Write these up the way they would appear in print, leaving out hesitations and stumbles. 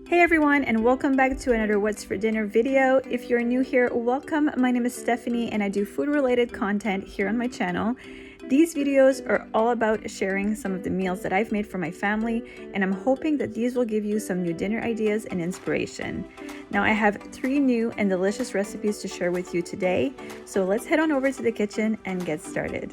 Hey everyone, and welcome back to another What's for Dinner video. If you're new here, welcome. My name is Stephanie and I do food related content here on my channel. These videos are all about sharing some of the meals that I've made for my family, and I'm hoping that these will give you some new dinner ideas and inspiration. Now I have 3 new and delicious recipes to share with you today, so let's head on over to the kitchen and get started.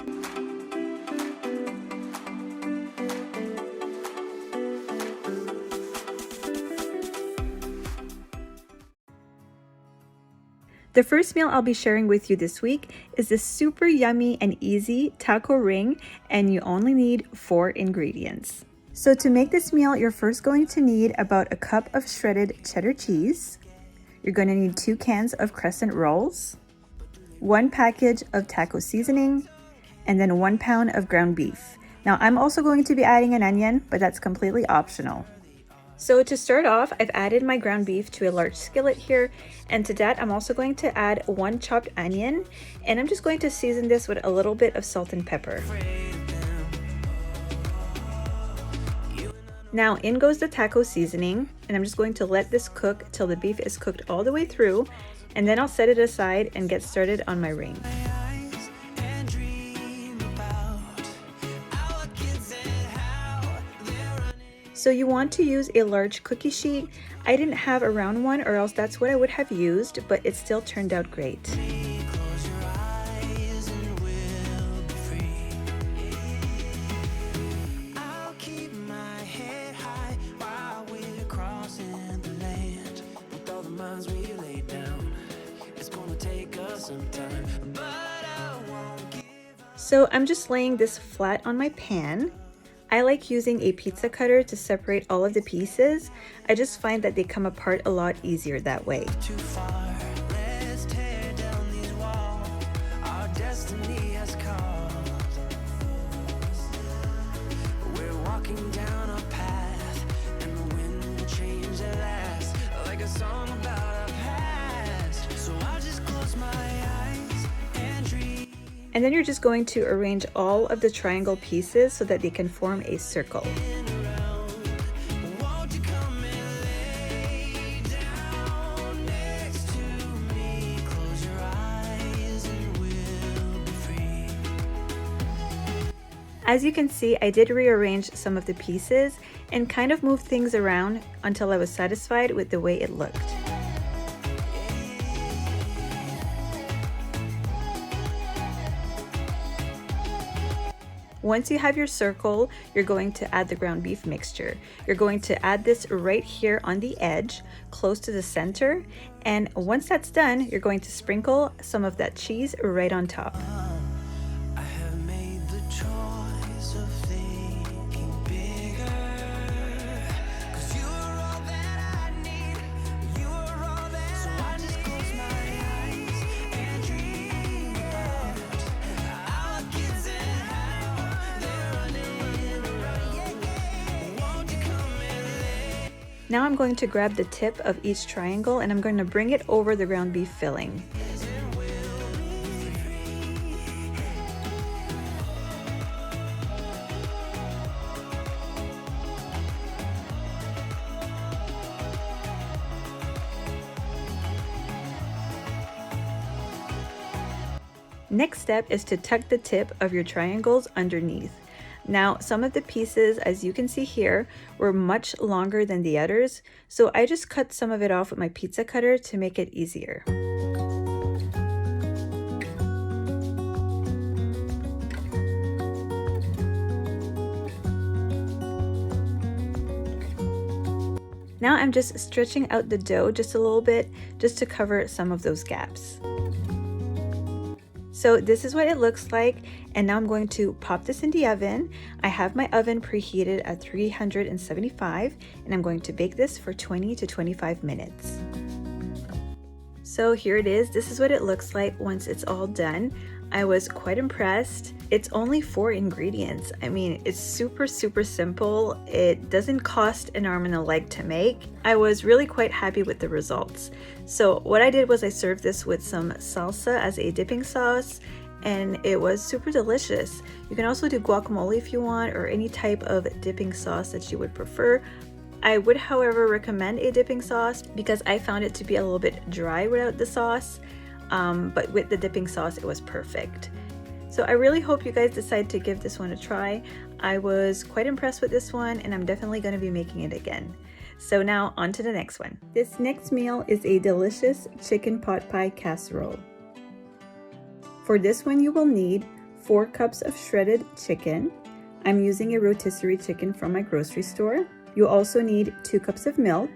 The first meal I'll be sharing with you this week is the super yummy and easy taco ring, and you only need 4 ingredients. So to make this meal, you're first going to need about a cup of shredded cheddar cheese. You're going to need 2 cans of crescent rolls, 1 package of taco seasoning, and then 1 pound of ground beef. Now I'm also going to be adding an onion, but that's completely optional. So to start off, I've added my ground beef to a large skillet here, and to that I'm also going to add 1 chopped onion, and I'm just going to season this with a little bit of salt and pepper. Now in goes the taco seasoning, and I'm just going to let this cook till the beef is cooked all the way through, and then I'll set it aside and get started on my ring. So you want to use a large cookie sheet. I didn't have a round one, or else that's what I would have used, but it still turned out great. So I'm just laying this flat on my pan. I like using a pizza cutter to separate all of the pieces. I just find that they come apart a lot easier that way. And then you're just going to arrange all of the triangle pieces so that they can form a circle. As you can see, I did rearrange some of the pieces and kind of move things around until I was satisfied with the way it looked. Once you have your circle, you're going to add the ground beef mixture. You're going to add this right here on the edge, close to the center, and once that's done, you're going to sprinkle some of that cheese right on top. Now I'm going to grab the tip of each triangle and I'm going to bring it over the ground beef filling. Next step is to tuck the tip of your triangles underneath. Now, some of the pieces, as you can see here, were much longer than the others, so I just cut some of it off with my pizza cutter to make it easier. Now I'm just stretching out the dough just a little bit, just to cover some of those gaps. So this is what it looks like, and now I'm going to pop this in the oven. I have my oven preheated at 375, and I'm going to bake this for 20 to 25 minutes. So here it is. This is what it looks like once it's all done. I was quite impressed. It's only 4 ingredients. I mean, it's super simple. It doesn't cost an arm and a leg to make. I was really quite happy with the results. So what I did was I served this with some salsa as a dipping sauce, and it was super delicious. You can also do guacamole if you want, or any type of dipping sauce that you would prefer. I would, however, recommend a dipping sauce because I found it to be a little bit dry without the sauce, but with the dipping sauce, it was perfect. So I really hope you guys decide to give this one a try. I was quite impressed with this one, and I'm definitely going to be making it again. So now on to the next one. This next meal is a delicious chicken pot pie casserole. For this one, you will need 4 cups of shredded chicken. I'm using a rotisserie chicken from my grocery store. You also need 2 cups of milk.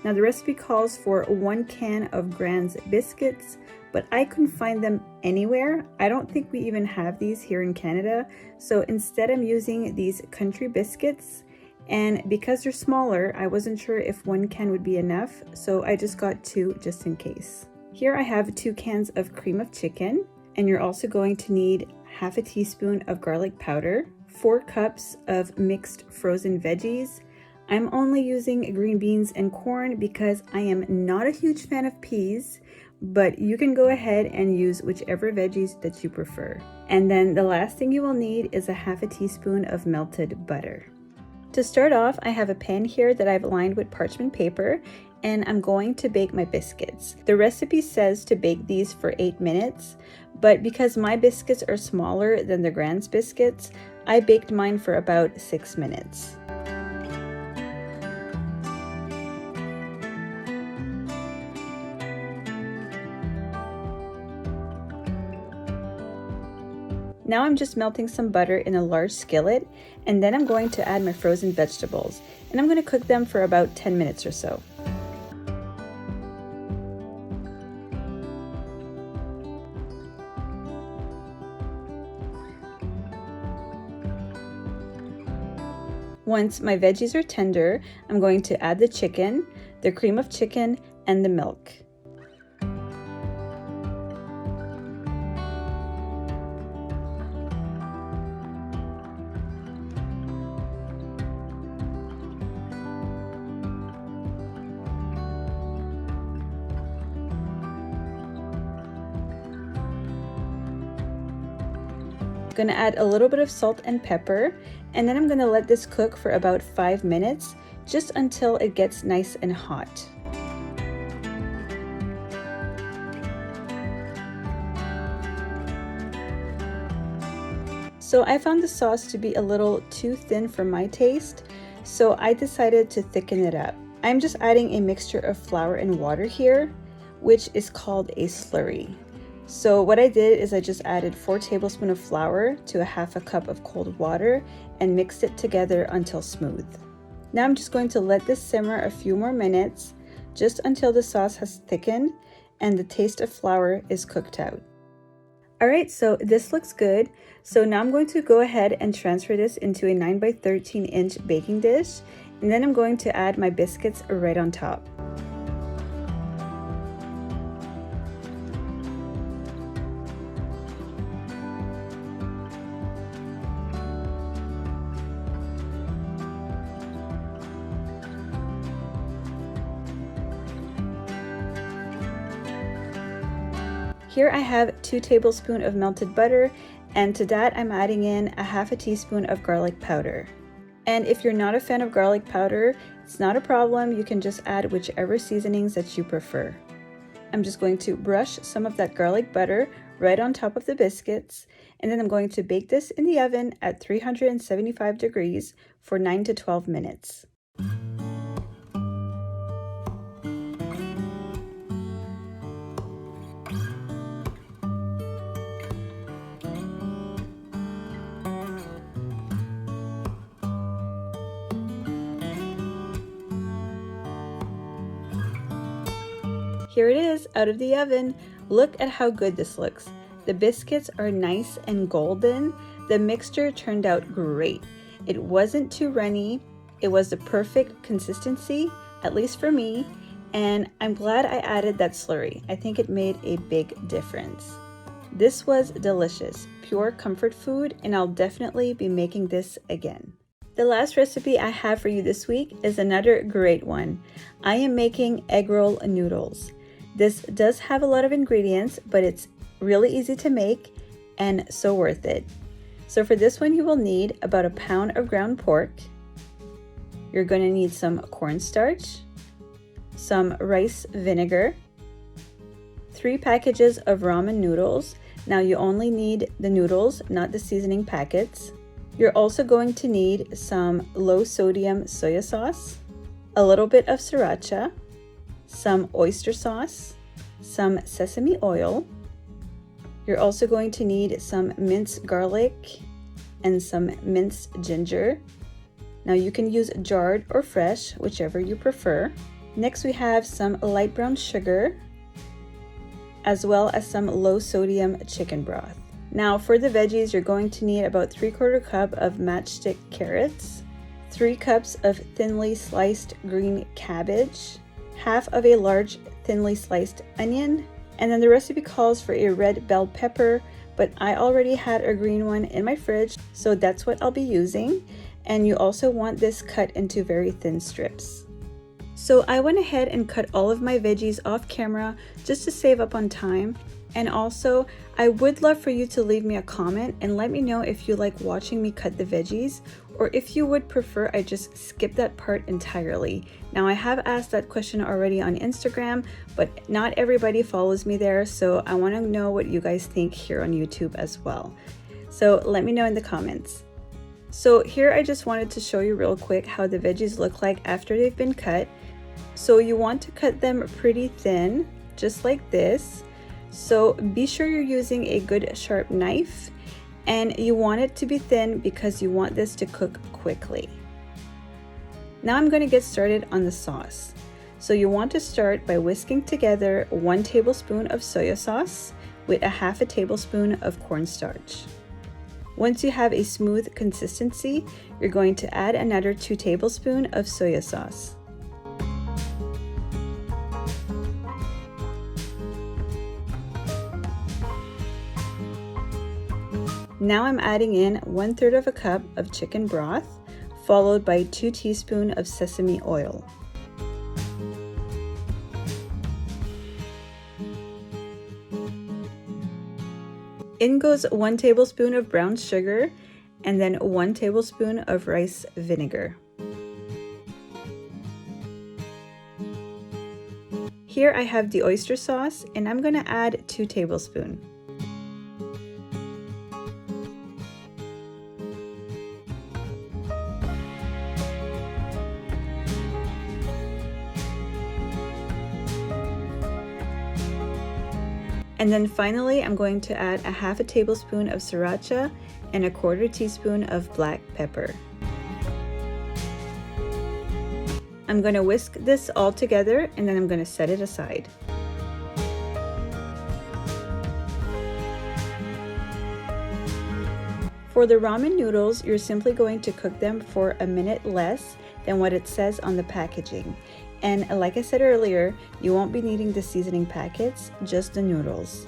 Now the recipe calls for 1 can of Grand's biscuits, but I couldn't find them anywhere. I don't think we even have these here in Canada. So instead I'm using these country biscuits, and because they're smaller, I wasn't sure if 1 can would be enough, so I just got 2 just in case. Here I have 2 cans of cream of chicken, and you're also going to need half a teaspoon of garlic powder, 4 cups of mixed frozen veggies. I'm only using green beans and corn because I am not a huge fan of peas, but you can go ahead and use whichever veggies that you prefer. And then the last thing you will need is a half a teaspoon of melted butter. To start off, I have a pan here that I've lined with parchment paper, and I'm going to bake my biscuits. The recipe says to bake these for 8 minutes, but because my biscuits are smaller than the Grand's biscuits, I baked mine for about 6 minutes. Now I'm just melting some butter in a large skillet, and then I'm going to add my frozen vegetables, and I'm going to cook them for about 10 minutes or so. Once my veggies are tender, I'm going to add the chicken, the cream of chicken, and the milk. I'm going to add a little bit of salt and pepper, and then I'm going to let this cook for about 5 minutes, just until it gets nice and hot. So I found the sauce to be a little too thin for my taste, so I decided to thicken it up. I'm just adding a mixture of flour and water here, which is called a slurry. So what I did is I just added 4 tablespoons of flour to a half a cup of cold water and mixed it together until smooth. Now I'm just going to let this simmer a few more minutes, just until the sauce has thickened and the taste of flour is cooked out. Alright, so this looks good. So now I'm going to go ahead and transfer this into a 9 by 13 inch baking dish, and then I'm going to add my biscuits right on top. Here I have 2 tablespoons of melted butter, and to that I'm adding in a half a teaspoon of garlic powder. And if you're not a fan of garlic powder, it's not a problem, you can just add whichever seasonings that you prefer. I'm just going to brush some of that garlic butter right on top of the biscuits, and then I'm going to bake this in the oven at 375 degrees for 9 to 12 minutes. Here it is out of the oven. Look at how good this looks. The biscuits are nice and golden. The mixture turned out great. It wasn't too runny. It was the perfect consistency, at least for me, and I'm glad I added that slurry. I think it made a big difference. This was delicious, pure comfort food, and I'll definitely be making this again. The last recipe I have for you this week is another great one. I am making egg roll noodles. This does have a lot of ingredients, but it's really easy to make and so worth it. So for this one, you will need about a pound of ground pork, You're going to need some cornstarch, some rice vinegar, 3 packages of ramen noodles. Now you only need the noodles, not the seasoning packets. You're also going to need some low sodium soy sauce, a little bit of sriracha, some oyster sauce, some sesame oil. You're also going to need some minced garlic and some minced ginger. Now you can use jarred or fresh, whichever you prefer. Next we have some light brown sugar, as well as some low sodium chicken broth. Now for the veggies, you're going to need about 3/4 cup of matchstick carrots, 3 cups of thinly sliced green cabbage, half of a large thinly sliced onion, and then the recipe calls for a red bell pepper, but I already had a green one in my fridge, so that's what I'll be using. And you also want this cut into very thin strips. So I went ahead and cut all of my veggies off camera just to save up on time. And also, I would love for you to leave me a comment and let me know if you like watching me cut the veggies, or if you would prefer I just skip that part entirely. Now I have asked that question already on Instagram, but not everybody follows me there, so I want to know what you guys think here on YouTube as well. So let me know in the comments. So here I just wanted to show you real quick how the veggies look like after they've been cut. So you want to cut them pretty thin, just like this. So be sure you're using a good sharp knife, and you want it to be thin because you want this to cook quickly. Now I'm going to get started on the sauce. So you want to start by whisking together 1 tablespoon of soy sauce with 1/2 tablespoon of cornstarch. Once you have a smooth consistency, you're going to add another 2 tablespoons of soy sauce. Now I'm adding in 1/3 of a cup of chicken broth, followed by 2 teaspoons of sesame oil. In goes 1 tablespoon of brown sugar, and then 1 tablespoon of rice vinegar. Here I have the oyster sauce, and I'm going to add 2 tablespoons. And then finally, I'm going to add 1/2 tablespoon of sriracha and 1/4 teaspoon of black pepper. I'm going to whisk this all together, and then I'm going to set it aside. For the ramen noodles, you're simply going to cook them for a minute less than what it says on the packaging. And like I said earlier, you won't be needing the seasoning packets, just the noodles.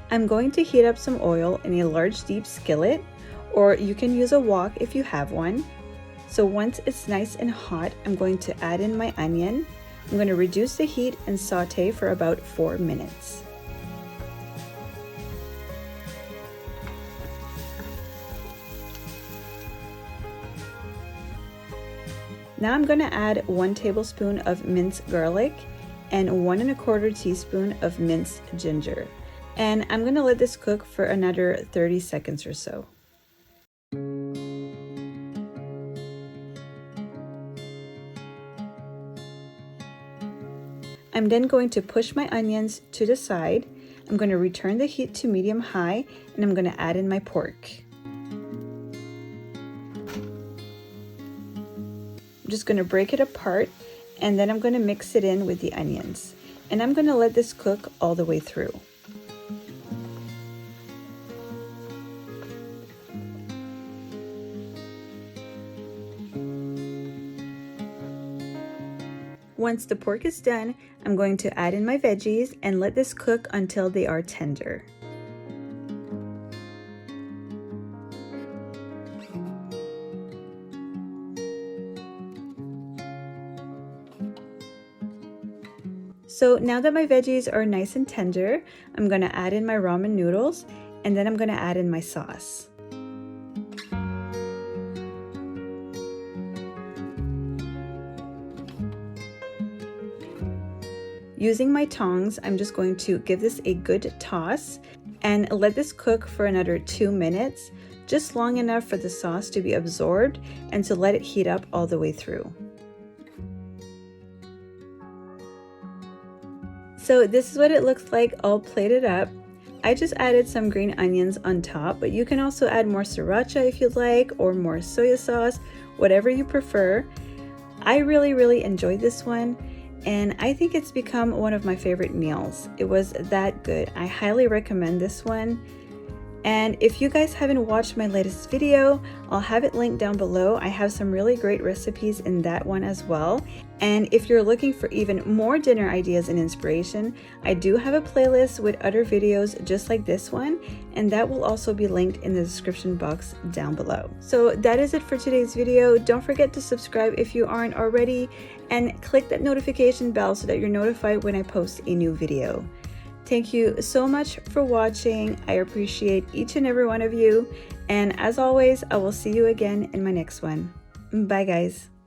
I'm going to heat up some oil in a large deep skillet, or you can use a wok if you have one. So once it's nice and hot, I'm going to add in my onion. I'm going to reduce the heat and saute for about 4 minutes. Now I'm going to add 1 tablespoon of minced garlic and 1 1/4 teaspoon of minced ginger. And I'm going to let this cook for another 30 seconds or so. I'm then going to push my onions to the side. I'm going to return the heat to medium-high, and I'm going to add in my pork. I'm just going to break it apart, and then I'm going to mix it in with the onions. And I'm going to let this cook all the way through. Once the pork is done, I'm going to add in my veggies and let this cook until they are tender. So now that my veggies are nice and tender, I'm going to add in my ramen noodles, and then I'm going to add in my sauce. Using my tongs, I'm just going to give this a good toss and let this cook for another 2 minutes, just long enough for the sauce to be absorbed and to let it heat up all the way through. So this is what it looks like all plated up. I just added some green onions on top, but you can also add more sriracha if you'd like, or more soy sauce, whatever you prefer. I really enjoyed this one, and I think it's become one of my favorite meals. It was that good. I highly recommend this one. And if you guys haven't watched my latest video, I'll have it linked down below. I have some really great recipes in that one as well. And if you're looking for even more dinner ideas and inspiration, I do have a playlist with other videos just like this one, and that will also be linked in the description box down below. So that is it for today's video. Don't forget to subscribe if you aren't already, and click that notification bell so that you're notified when I post a new video. Thank you so much for watching. I appreciate each and every one of you. And as always, I will see you again in my next one. Bye, guys.